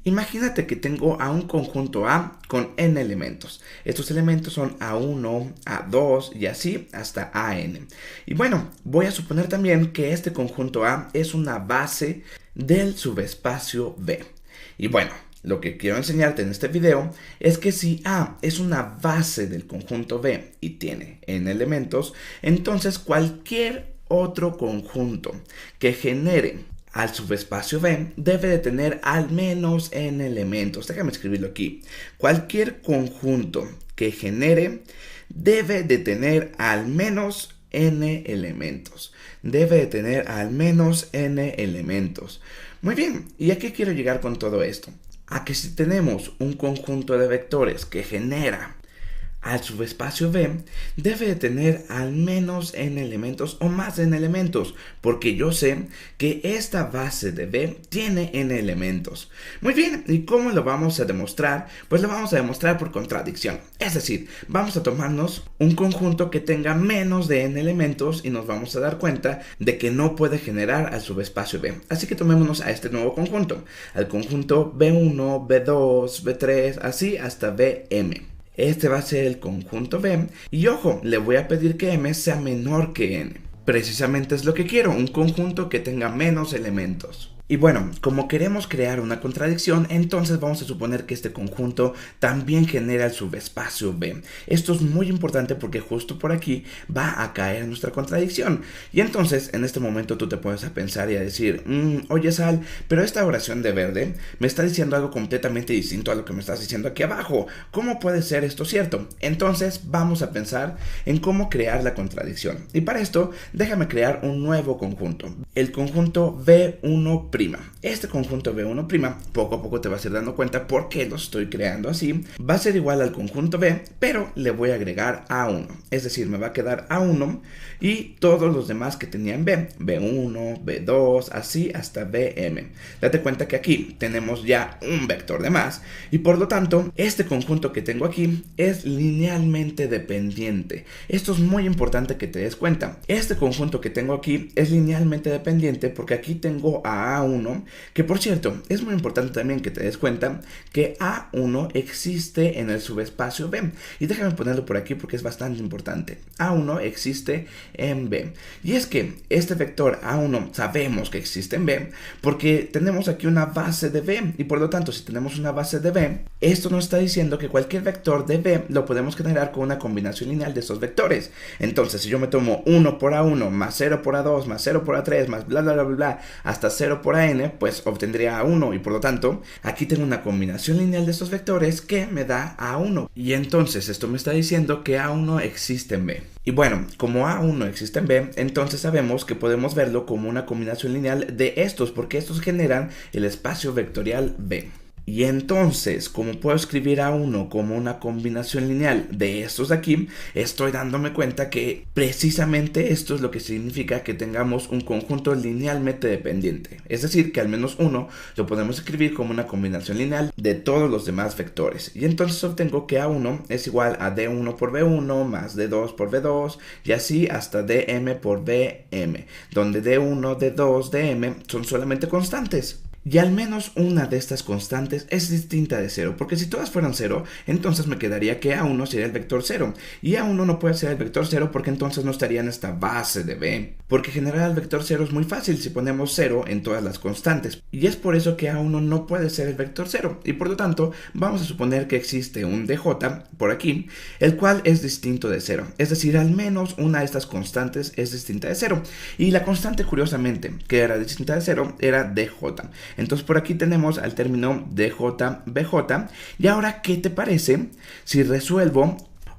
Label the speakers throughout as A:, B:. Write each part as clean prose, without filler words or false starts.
A: Imagínate que tengo a un conjunto A con n elementos. Estos elementos son A1, A2 y así hasta AN. Y bueno, voy a suponer también que este conjunto A es una base del subespacio B. Y bueno, lo que quiero enseñarte en este video es que si A es una base del conjunto B y tiene n elementos, entonces cualquier otro conjunto que genere al subespacio B debe de tener al menos n elementos. Déjame escribirlo aquí. Cualquier conjunto que genere debe de tener al menos n elementos. Debe de tener al menos n elementos. Muy bien, ¿y a qué quiero llegar con todo esto? A que si tenemos un conjunto de vectores que genera al subespacio B, debe de tener al menos n elementos o más n elementos, porque yo sé que esta base de B tiene n elementos. Muy bien, ¿y cómo lo vamos a demostrar? Pues lo vamos a demostrar por contradicción. Es decir, vamos a tomarnos un conjunto que tenga menos de n elementos y nos vamos a dar cuenta de que no puede generar al subespacio B. Así que tomémonos a este nuevo conjunto, al conjunto B1, B2, B3, así hasta Bm. Este va a ser el conjunto B y ojo, le voy a pedir que M sea menor que N. Precisamente es lo que quiero, un conjunto que tenga menos elementos. Y bueno, como queremos crear una contradicción, entonces vamos a suponer que este conjunto también genera el subespacio B. Esto es muy importante porque justo por aquí va a caer nuestra contradicción. Y entonces, en este momento tú te pones a pensar y a decir, oye Sal, pero esta oración de verde me está diciendo algo completamente distinto a lo que me estás diciendo aquí abajo. ¿'Cómo puede ser esto cierto? Entonces vamos a pensar en cómo crear la contradicción. Y para esto, déjame crear un nuevo conjunto. El conjunto B1'. Este conjunto B1', poco a poco te vas a ir dando cuenta por qué lo estoy creando así. Va a ser igual al conjunto B, pero le voy a agregar A1. Es decir, me va a quedar A1 y todos los demás que tenían B. B1, B2, así hasta Bm. Date cuenta que aquí tenemos ya un vector de más y por lo tanto, este conjunto que tengo aquí es linealmente dependiente. Esto es muy importante que te des cuenta. Este conjunto que tengo aquí es linealmente dependiente porque aquí tengo a A1, que por cierto, es muy importante también que te des cuenta que A1 existe en el subespacio B. Y déjame ponerlo por aquí porque es bastante importante. A1 existe en B. Y es que este vector A1 sabemos que existe en B porque tenemos aquí una base de B. Y por lo tanto, si tenemos una base de B, esto nos está diciendo que cualquier vector de B lo podemos generar con una combinación lineal de estos vectores. Entonces, si yo me tomo 1 por A1 más 0 por A2 más 0 por A3 más bla bla bla bla hasta 0 por AN, pues obtendría A1 y por lo tanto aquí tengo una combinación lineal de estos vectores que me da A1 y entonces esto me está diciendo que A1 existe en B. Y bueno, como A1 existe en B, entonces sabemos que podemos verlo como una combinación lineal de estos porque estos generan el espacio vectorial B. Y entonces, como puedo escribir A1 como una combinación lineal de estos de aquí, estoy dándome cuenta que precisamente esto es lo que significa que tengamos un conjunto linealmente dependiente. Es decir, que al menos uno lo podemos escribir como una combinación lineal de todos los demás vectores. Y entonces obtengo que A1 es igual a D1 por B1 más D2 por B2 y así hasta Dm por Bm, donde D1, D2, Dm son solamente constantes. Y al menos una de estas constantes es distinta de 0, porque si todas fueran 0, entonces me quedaría que A1 sería el vector 0. Y A1 no puede ser el vector 0 porque entonces no estaría en esta base de B. Porque generar el vector 0 es muy fácil si ponemos 0 en todas las constantes. Y es por eso que A1 no puede ser el vector 0. Y por lo tanto, vamos a suponer que existe un DJ por aquí, el cual es distinto de 0. Es decir, al menos una de estas constantes es distinta de 0. Y la constante, curiosamente, que era distinta de 0, era DJ. Entonces por aquí tenemos al término DJ, BJ. Y ahora, ¿qué te parece si resuelvo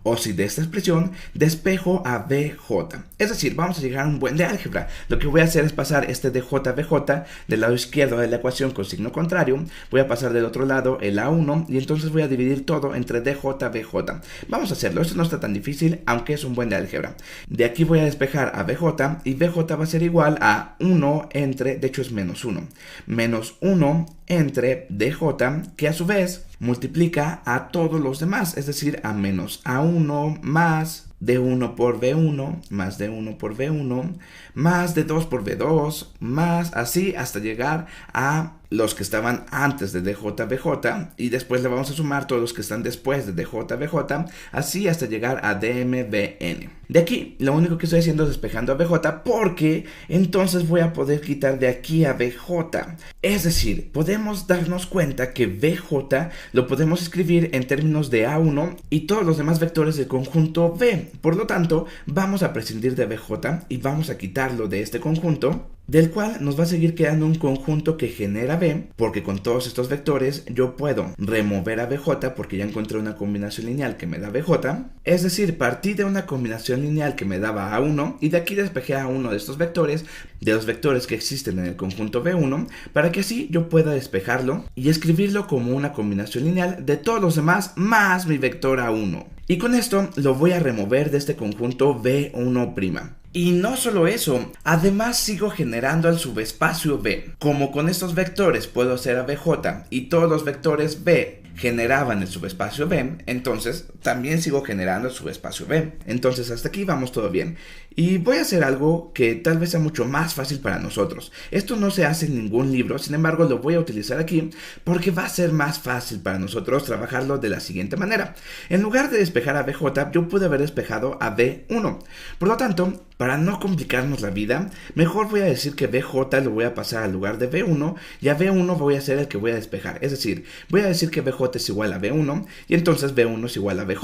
A: o si de esta expresión despejo a BJ? Es decir, vamos a llegar a un buen de álgebra. Lo que voy a hacer es pasar este DJ, BJ del lado izquierdo de la ecuación con signo contrario. Voy a pasar del otro lado el A1 y entonces voy a dividir todo entre DJ, BJ. Vamos a hacerlo, esto no está tan difícil, aunque es un buen de álgebra. De aquí voy a despejar a BJ y BJ va a ser igual a 1 entre, de hecho es menos 1, menos 1 entre DJ, que a su vez multiplica a todos los demás, es decir, a menos A1 más D1 por B1 más D1 por B1 más D2 por B2 más así hasta llegar a los que estaban antes de DJBJ y después le vamos a sumar todos los que están después de DJBJ, así hasta llegar a DMBN. De aquí lo único que estoy haciendo es despejando a BJ, porque entonces voy a poder quitar de aquí a BJ. Es decir, podemos darnos cuenta que BJ lo podemos escribir en términos de A1 y todos los demás vectores del conjunto V. Por lo tanto, vamos a prescindir de BJ y vamos a quitarlo de este conjunto, del cual nos va a seguir quedando un conjunto que genera B, porque con todos estos vectores yo puedo remover a BJ porque ya encontré una combinación lineal que me da BJ. Es decir, partí de una combinación lineal que me daba A1 y de aquí despejé a uno de estos vectores, de los vectores que existen en el conjunto B1, para que así yo pueda despejarlo y escribirlo como una combinación lineal de todos los demás más mi vector A1. Y con esto lo voy a remover de este conjunto B1'. Y no solo eso, además sigo generando al subespacio B. Como con estos vectores puedo hacer a BJ y todos los vectores B generaban el subespacio B, entonces también sigo generando el subespacio B. Entonces hasta aquí vamos todo bien. Y voy a hacer algo que tal vez sea mucho más fácil para nosotros. Esto no se hace en ningún libro, sin embargo lo voy a utilizar aquí porque va a ser más fácil para nosotros trabajarlo de la siguiente manera. En lugar de despejar a BJ, yo pude haber despejado a B1. Por lo tanto, para no complicarnos la vida, mejor voy a decir que BJ lo voy a pasar al lugar de B1 y a B1 voy a ser el que voy a despejar. Es decir, voy a decir que BJ es igual a B1 y entonces B1 es igual a BJ.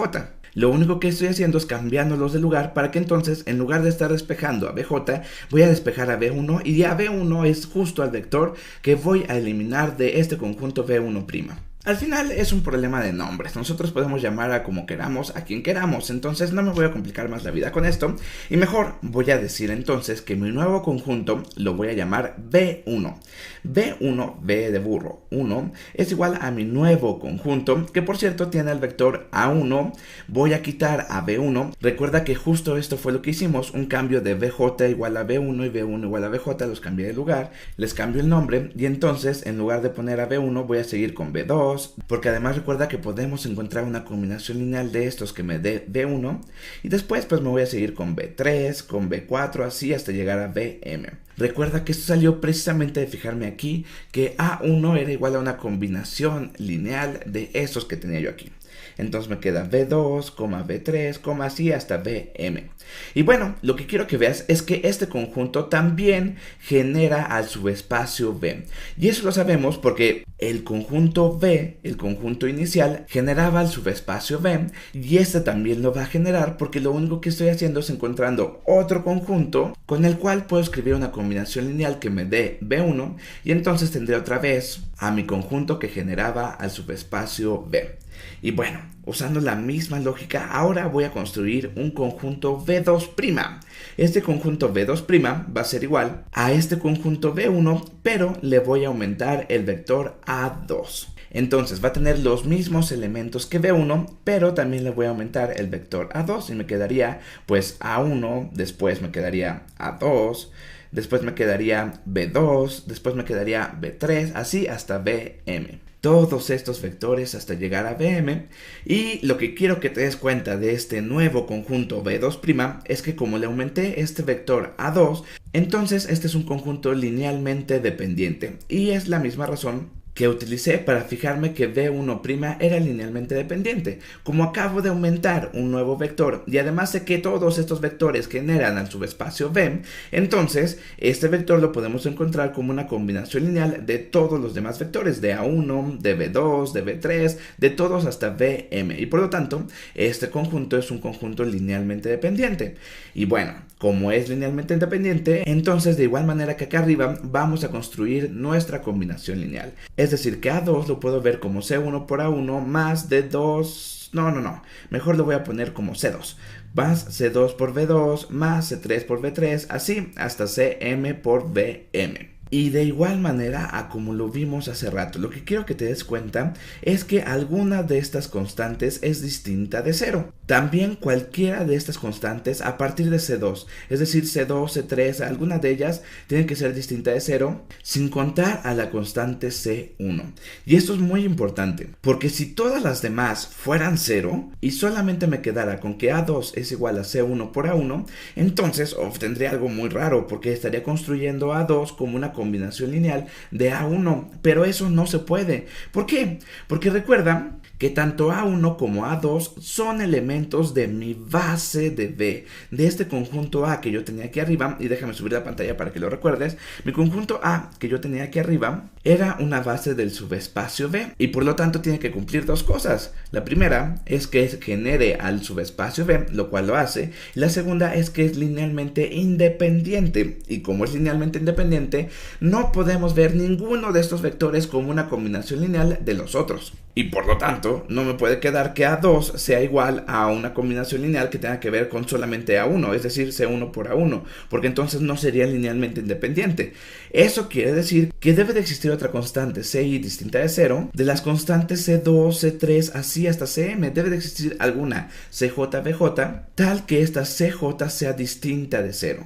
A: Lo único que estoy haciendo es cambiándolos de lugar para que entonces, en lugar de estar despejando a BJ, voy a despejar a B1 y ya B1 es justo al vector que voy a eliminar de este conjunto B1'. Al final es un problema de nombres, nosotros podemos llamar a como queramos, a quien queramos, entonces no me voy a complicar más la vida con esto y mejor voy a decir entonces que mi nuevo conjunto lo voy a llamar B1. B1, B de burro, 1, es igual a mi nuevo conjunto, que por cierto tiene el vector A1, voy a quitar a B1, recuerda que justo esto fue lo que hicimos, un cambio de BJ igual a B1 y B1 igual a BJ, los cambié de lugar, les cambio el nombre y entonces en lugar de poner a B1 voy a seguir con B2, porque además recuerda que podemos encontrar una combinación lineal de estos que me dé B1 y después pues me voy a seguir con B3, con B4, así hasta llegar a BM. Recuerda que esto salió precisamente de fijarme aquí que A1 era igual a una combinación lineal de estos que tenía yo aquí. Entonces me queda B2, B3, así hasta BM. Y bueno, lo que quiero que veas es que este conjunto también genera al subespacio B. Y eso lo sabemos porque el conjunto B, el conjunto inicial, generaba el subespacio B. Y este también lo va a generar porque lo único que estoy haciendo es encontrando otro conjunto con el cual puedo escribir una combinación lineal que me dé B1. Y entonces tendré otra vez a mi conjunto que generaba al subespacio B. Y bueno, usando la misma lógica, ahora voy a construir un conjunto B2'. Este conjunto B2' va a ser igual a este conjunto B1, pero le voy a aumentar el vector A2. Entonces va a tener los mismos elementos que B1, pero también le voy a aumentar el vector A2 y me quedaría pues A1, después me quedaría A2, después me quedaría B2, después me quedaría B3, así hasta BM. Todos estos vectores hasta llegar a BM, y lo que quiero que te des cuenta de este nuevo conjunto B2' es que como le aumenté este vector A2, entonces este es un conjunto linealmente dependiente y es la misma razón que utilicé para fijarme que B1' era linealmente dependiente. Como acabo de aumentar un nuevo vector y además sé que todos estos vectores generan al subespacio B, entonces este vector lo podemos encontrar como una combinación lineal de todos los demás vectores, de A1, de B2, de B3, de todos hasta BM, y por lo tanto este conjunto es un conjunto linealmente dependiente. Y bueno, como es linealmente independiente, entonces de igual manera que acá arriba vamos a construir nuestra combinación lineal. Es decir, que A2 lo puedo ver como C1 por A1 más D2... No. Mejor lo voy a poner como C2. Más C2 por B2 más C3 por B3, así hasta CM por BM. Y de igual manera a como lo vimos hace rato, lo que quiero que te des cuenta es que alguna de estas constantes es distinta de 0. También cualquiera de estas constantes a partir de C2, es decir C2, C3, alguna de ellas tienen que ser distinta de 0 sin contar a la constante C1. Y esto es muy importante porque si todas las demás fueran 0 y solamente me quedara con que A2 es igual a C1 por A1, entonces obtendría algo muy raro porque estaría construyendo A2 como una combinación lineal de A1, pero eso no se puede. ¿Por qué? Porque recuerda que tanto A1 como A2 son elementos de mi base de B, de este conjunto A que yo tenía aquí arriba, y déjame subir la pantalla para que lo recuerdes. Mi conjunto A que yo tenía aquí arriba era una base del subespacio B, y por lo tanto tiene que cumplir dos cosas. La primera es que genere al subespacio B, lo cual lo hace, y la segunda es que es linealmente independiente, y como es linealmente independiente, no podemos ver ninguno de estos vectores como una combinación lineal de los otros. Y por lo tanto, no me puede quedar que A2 sea igual a una combinación lineal que tenga que ver con solamente A1, es decir, C1 por A1, porque entonces no sería linealmente independiente. Eso quiere decir que debe de existir otra constante CI distinta de 0, de las constantes C2, C3, así hasta CM, debe de existir alguna CJ-BJ, tal que esta CJ sea distinta de 0.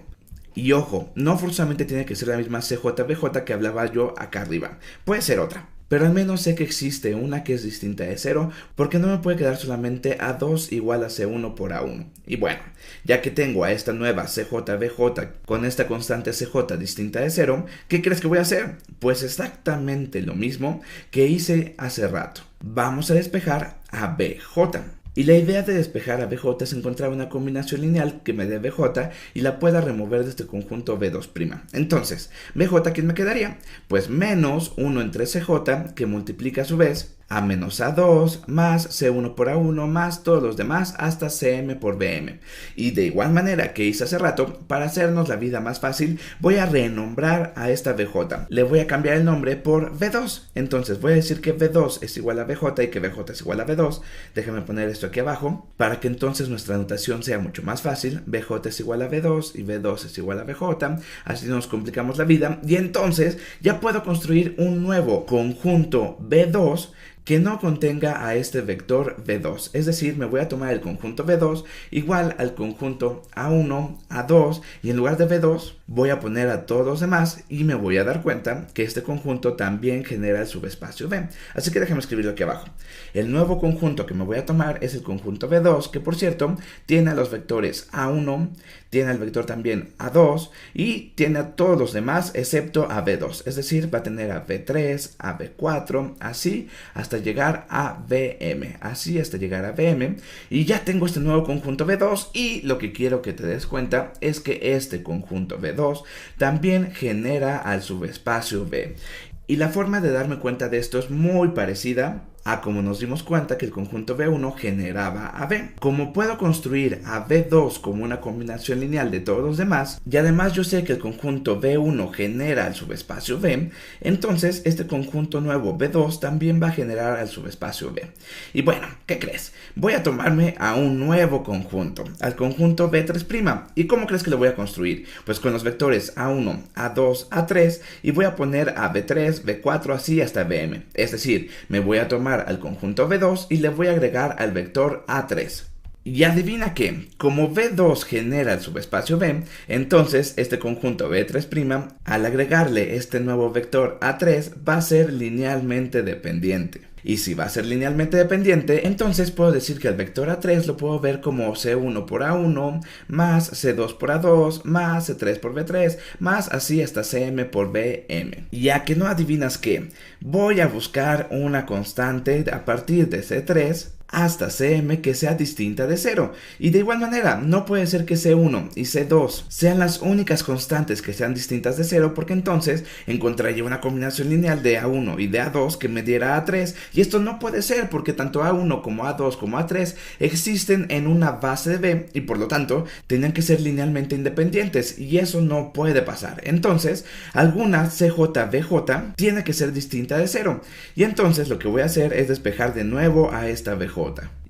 A: Y ojo, no forzosamente tiene que ser la misma CJ-BJ que hablaba yo acá arriba, puede ser otra. Pero al menos sé que existe una que es distinta de 0, porque no me puede quedar solamente A2 igual a C1 por A1. Y bueno, ya que tengo a esta nueva CJ-BJ con esta constante CJ distinta de 0, ¿qué crees que voy a hacer? Pues exactamente lo mismo que hice hace rato. Vamos a despejar a BJ. Y la idea de despejar a BJ es encontrar una combinación lineal que me dé BJ y la pueda remover de este conjunto B2'. Entonces, BJ, ¿quién me quedaría? Pues menos 1 entre CJ, que multiplica a su vez A menos A2 más C1 por A1 más todos los demás hasta CM por BM. Y de igual manera que hice hace rato, para hacernos la vida más fácil, voy a renombrar a esta BJ. Le voy a cambiar el nombre por B2. Entonces voy a decir que B2 es igual a BJ y que BJ es igual a B2. Déjame poner esto aquí abajo para que entonces nuestra notación sea mucho más fácil. BJ es igual a B2 y B2 es igual a BJ. Así nos complicamos la vida. Y entonces ya puedo construir un nuevo conjunto B2 que no contenga a este vector B2, es decir, me voy a tomar el conjunto B2 igual al conjunto A1, A2, y en lugar de B2 voy a poner a todos los demás y me voy a dar cuenta que este conjunto también genera el subespacio B. Así que déjame escribirlo aquí abajo. El nuevo conjunto que me voy a tomar es el conjunto B2, que por cierto tiene a los vectores A1, tiene al vector también A2 y tiene a todos los demás excepto a B2, es decir, va a tener a B3, a B4, así hasta llegar a BM, así hasta llegar a BM, y ya tengo este nuevo conjunto B2, y lo que quiero que te des cuenta es que este conjunto B2 también genera al subespacio B. Y la forma de darme cuenta de esto es muy parecida a como nos dimos cuenta que el conjunto B1 generaba a B. Como puedo construir a B2 como una combinación lineal de todos los demás, y además yo sé que el conjunto B1 genera el subespacio B, entonces este conjunto nuevo B2 también va a generar al subespacio B. Y bueno, ¿qué crees? Voy a tomarme a un nuevo conjunto, al conjunto B3'. ¿Y cómo crees que lo voy a construir? Pues con los vectores A1, A2, A3, y voy a poner a B3, B4, así hasta BM. Es decir, me voy a tomar al conjunto B2 y le voy a agregar al vector A3. Y adivina qué, como B2 genera el subespacio B, entonces este conjunto B3', al agregarle este nuevo vector A3, va a ser linealmente dependiente. Y si va a ser linealmente dependiente, entonces puedo decir que el vector A3 lo puedo ver como C1 por A1, más C2 por A2, más C3 por B3, más así hasta CM por BM. Ya que no adivinas qué, voy a buscar una constante a partir de C3 hasta CM que sea distinta de 0. Y de igual manera, no puede ser que C1 y C2 sean las únicas constantes que sean distintas de 0, porque entonces encontraría una combinación lineal de A1 y de A2 que me diera A3, y esto no puede ser porque tanto A1 como A2 como A3 existen en una base de B y por lo tanto tenían que ser linealmente independientes, y eso no puede pasar. Entonces alguna CJ-BJ tiene que ser distinta de 0, y entonces lo que voy a hacer es despejar de nuevo a esta BJ.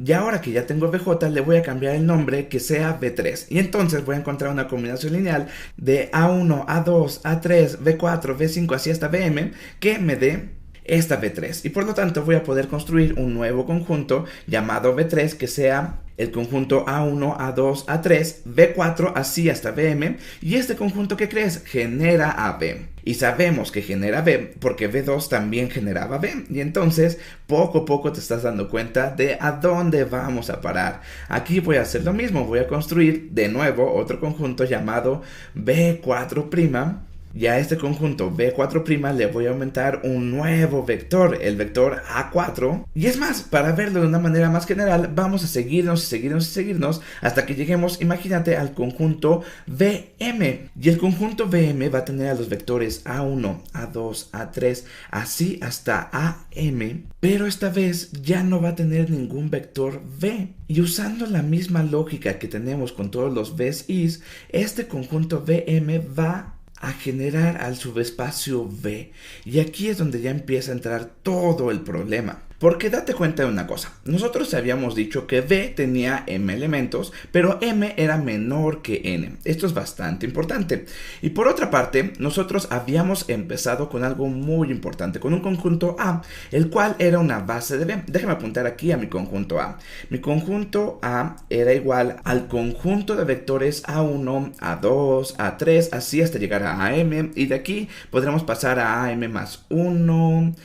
A: Y ahora que ya tengo BJ, le voy a cambiar el nombre que sea B3. Y entonces voy a encontrar una combinación lineal de A1, A2, A3, B4, B5, así hasta BM, que me dé esta B3. Y por lo tanto voy a poder construir un nuevo conjunto llamado B3 que sea el conjunto A1, A2, A3, B4, así hasta BM. Y este conjunto, ¿qué crees? Genera a B. Y sabemos que genera B porque B2 también generaba B. Y entonces poco a poco te estás dando cuenta de a dónde vamos a parar. Aquí voy a hacer lo mismo. Voy a construir de nuevo otro conjunto llamado B4'. y a este conjunto B4' le voy a aumentar un nuevo vector, el vector A4. Y es más, para verlo de una manera más general, vamos a seguirnos hasta que lleguemos, imagínate, al conjunto VM. Y el conjunto VM va a tener a los vectores A1, A2, A3, así hasta AM. Pero esta vez ya no va a tener ningún vector V. Y usando la misma lógica que tenemos con todos los V's, I's, este conjunto VM va a generar al subespacio V. Y aquí es donde ya empieza a entrar todo el problema. Porque date cuenta de una cosa, nosotros habíamos dicho que V tenía m elementos, pero m era menor que n. Esto es bastante importante. Y por otra parte, nosotros habíamos empezado con algo muy importante, con un conjunto A, el cual era una base de V. Déjame apuntar aquí a mi conjunto A. Mi conjunto A era igual al conjunto de vectores A1, A2, A3, así hasta llegar a AM, y de aquí podremos pasar a AM más 1...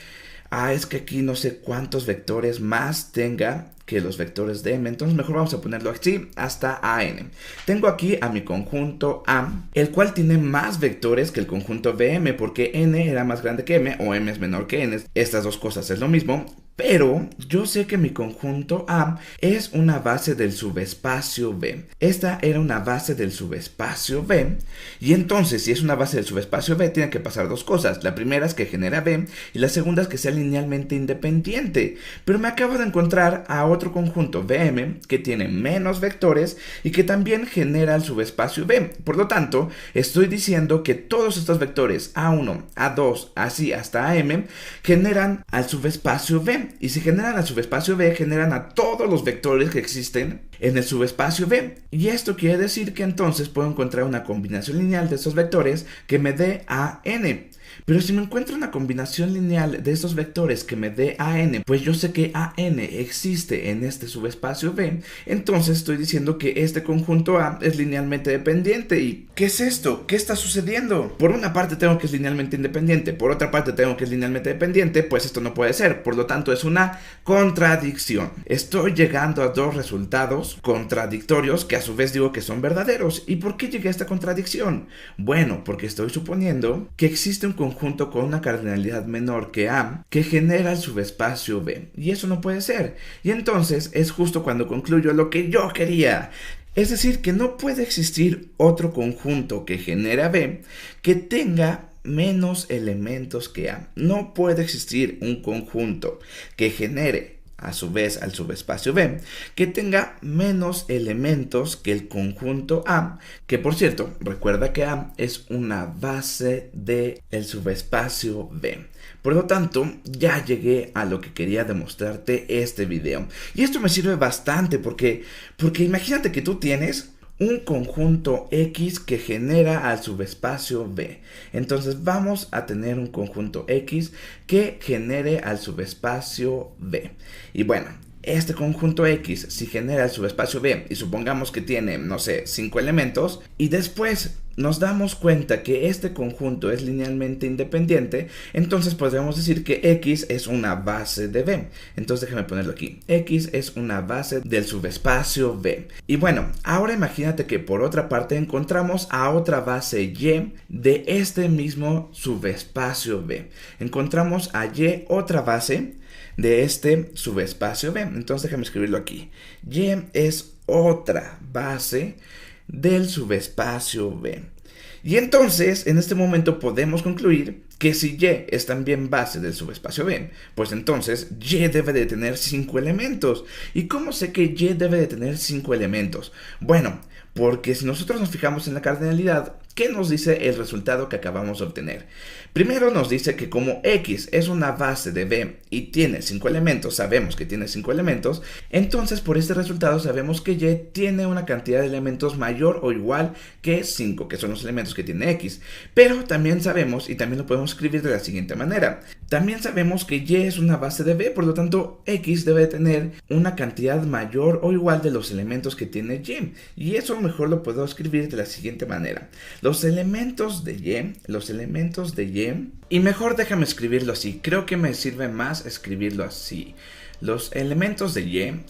A: es que aquí no sé cuántos vectores más tenga que los vectores de m, entonces mejor vamos a ponerlo así hasta an. Tengo aquí a mi conjunto A, el cual tiene más vectores que el conjunto Vm, porque n era más grande que m o m es menor que n. Estas dos cosas es lo mismo. Pero yo sé que mi conjunto A es una base del subespacio V. Esta era una base del subespacio V. Y entonces, si es una base del subespacio V, tiene que pasar dos cosas. La primera es que genera V y la segunda es que sea linealmente independiente. Pero me acabo de encontrar a otro conjunto Vm que tiene menos vectores y que también genera el subespacio V. Por lo tanto, estoy diciendo que todos estos vectores A1, A2, así hasta AM, generan al subespacio V. Y si generan al subespacio V, generan a todos los vectores que existen en el subespacio V. Y esto quiere decir que entonces puedo encontrar una combinación lineal de estos vectores que me dé a n. Pero si me encuentro una combinación lineal de estos vectores que me dé a n, pues yo sé que a n existe en este subespacio V, entonces estoy diciendo que este conjunto A es linealmente dependiente. ¿Y qué es esto? ¿Qué está sucediendo? Por una parte tengo que es linealmente independiente, por otra parte tengo que es linealmente dependiente, pues esto no puede ser, por lo tanto es una contradicción. Estoy llegando a dos resultados contradictorios que a su vez digo que son verdaderos. ¿Y por qué llegué a esta contradicción? Bueno, porque estoy suponiendo que existe un conjunto con una cardinalidad menor que A que genera el subespacio V, y eso no puede ser. Y entonces es justo cuando concluyo lo que yo quería. Es decir, que no puede existir otro conjunto que genera V que tenga menos elementos que A. No puede existir un conjunto que genere a su vez al subespacio V que tenga menos elementos que el conjunto A, que por cierto, recuerda que A es una base del subespacio V. Por lo tanto, ya llegué a lo que quería demostrarte este video. Y esto me sirve bastante porque imagínate que tú tienes un conjunto X que genera al subespacio V. Entonces vamos a tener un conjunto X que genere al subespacio V. Y bueno, este conjunto X, si genera el subespacio V y supongamos que tiene, no sé, 5 elementos, y después nos damos cuenta que este conjunto es linealmente independiente, entonces podríamos decir que X es una base de V. Entonces déjame ponerlo aquí. X es una base del subespacio V. Y bueno, ahora imagínate que por otra parte encontramos a otra base Y de este mismo subespacio V. Encontramos a Y otra base de este subespacio V. Entonces déjame escribirlo aquí. Y es otra base del subespacio V. Y entonces, en este momento podemos concluir que si Y es también base del subespacio V, pues entonces Y debe de tener 5 elementos. ¿Y cómo sé que Y debe de tener 5 elementos? Bueno, porque si nosotros nos fijamos en la cardinalidad, ¿qué nos dice el resultado que acabamos de obtener? Primero nos dice que como X es una base de V y tiene 5 elementos, sabemos que tiene 5 elementos, entonces por este resultado sabemos que Y tiene una cantidad de elementos mayor o igual que 5, que son los elementos que tiene X. Pero también sabemos, y también lo podemos escribir de la siguiente manera, también sabemos que Y es una base de V, por lo tanto X debe tener una cantidad mayor o igual de los elementos que tiene Y. Y eso mejor lo puedo escribir de la siguiente manera. Los elementos de Y, y mejor déjame escribirlo así, creo que me sirve más escribirlo así. Los elementos de Y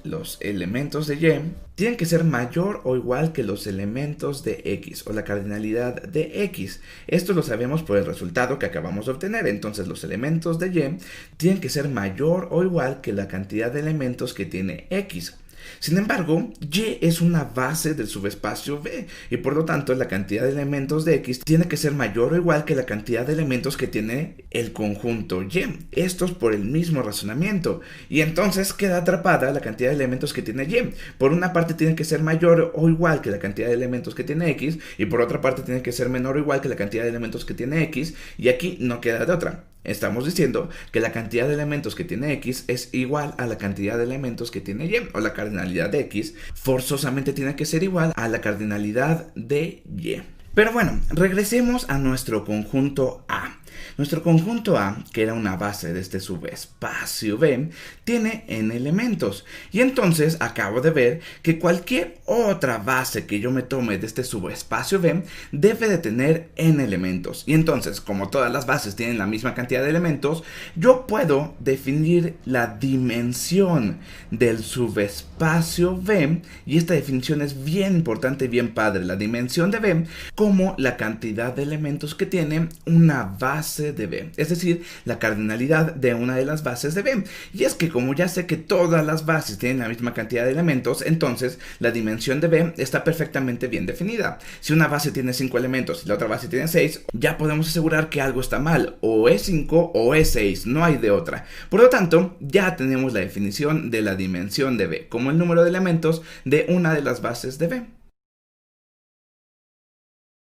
A: tienen que ser mayor o igual que los elementos de X o la cardinalidad de X. Esto lo sabemos por el resultado que acabamos de obtener. Entonces los elementos de Y tienen que ser mayor o igual que la cantidad de elementos que tiene X. Sin embargo, Y es una base del subespacio V y por lo tanto la cantidad de elementos de X tiene que ser mayor o igual que la cantidad de elementos que tiene el conjunto Y. Esto es por el mismo razonamiento y entonces queda atrapada la cantidad de elementos que tiene Y. Por una parte tiene que ser mayor o igual que la cantidad de elementos que tiene X y por otra parte tiene que ser menor o igual que la cantidad de elementos que tiene X y aquí no queda de otra. Estamos diciendo que la cantidad de elementos que tiene X es igual a la cantidad de elementos que tiene Y, o la cardinalidad de X forzosamente tiene que ser igual a la cardinalidad de Y. Pero bueno, regresemos a nuestro conjunto A. Nuestro conjunto A, que era una base de este subespacio V, tiene n elementos. Y entonces acabo de ver que cualquier otra base que yo me tome de este subespacio V debe de tener n elementos. Y entonces, como todas las bases tienen la misma cantidad de elementos, yo puedo definir la dimensión del subespacio V. Y esta definición es bien importante y bien padre. La dimensión de V como la cantidad de elementos que tiene una base de V, es decir, la cardinalidad de una de las bases de V. Y es que como ya sé que todas las bases tienen la misma cantidad de elementos, entonces la dimensión de V está perfectamente bien definida. Si una base tiene 5 elementos y la otra base tiene 6, ya podemos asegurar que algo está mal, o es 5 o es 6, no hay de otra. Por lo tanto, ya tenemos la definición de la dimensión de V como el número de elementos de una de las bases de V.